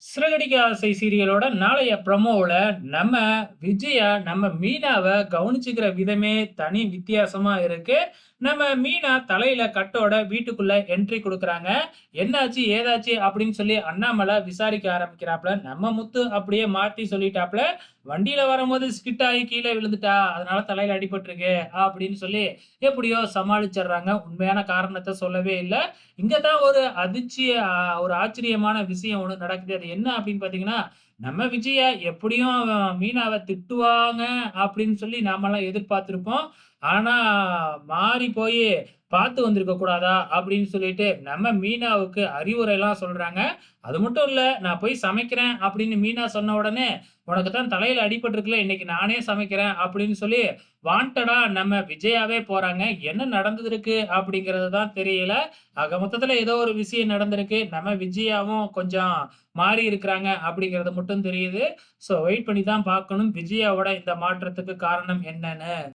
சிறகடிக்க ஆசை சீரியலோட நாளைய ப்ரமோல நம்ம விஜயா, நம்ம மீனாவ கவனிச்சுக்கிற விதமே தனி வித்தியாசமா இருக்கு. நம்ம மீனா தலையில கட்டோட வீட்டுக்குள்ள என்ட்ரி குடுக்குறாங்க. "என்னாச்சு? ஏதாச்சு?" அப்படின்னு சொல்லி அண்ணாமலை விசாரிக்க ஆரம்பிக்கிறாப்ல. நம்ம முத்து அப்படியே மாத்தி சொல்லிட்டாப்ல, "வண்டியில வரும்போது ஸ்கிட் ஆகி கீழ விழுந்துட்டா. அதனால தலையில அடிபட்டுருக்கு." அப்படின்னு சொல்லி எப்படியோ சமாளிச்சர்றாங்க. உண்மையான காரணத்த சொல்லவே இல்ல. இங்க தான் ஒரு அதிர்ச்சி ஒரு ஆச்சரியமான விஷயம் ஒண்ணு நடக்குது. அது என்ன அப்படின்னு பார்த்தீங்கன்னா, நம்ம விஜயா எப்படியும் மீனாவ திட்டுவாங்க அப்படின்னு சொல்லி நாமெல்லாம் எதிர்பார்த்திருப்போம். ஆனா மாறி போயி பார்த்து வந்திருக்க கூடாதா? அப்படின்னு சொல்லிட்டு நம்ம மீனாவுக்கு அறிவுரைலாம் சொல்றாங்க. அது மட்டும் இல்ல, நான் போய் சமைக்கிறேன் அப்படின்னு மீனா சொன்ன உடனே, "உனக்கு தான் தலையில அடிபட்டுருக்குல்ல, இன்னைக்கு நானே சமைக்கிறேன்" அப்படின்னு சொல்லி வாண்டடா நம்ம விஜயாவே போறாங்க. என்ன நடந்திருக்கு அப்படிங்கிறது தான் தெரியல. ஆக மொத்தத்துல ஏதோ ஒரு விஷயம் நடந்திருக்கு. நம்ம விஜயாவும் கொஞ்சம் மாறி இருக்கிறாங்க அப்படிங்கிறது மட்டும் தெரியுது. ஸோ வெயிட் பண்ணி தான் பார்க்கணும். விஜயாவோட இந்த மாற்றத்துக்கு காரணம் என்னன்னு.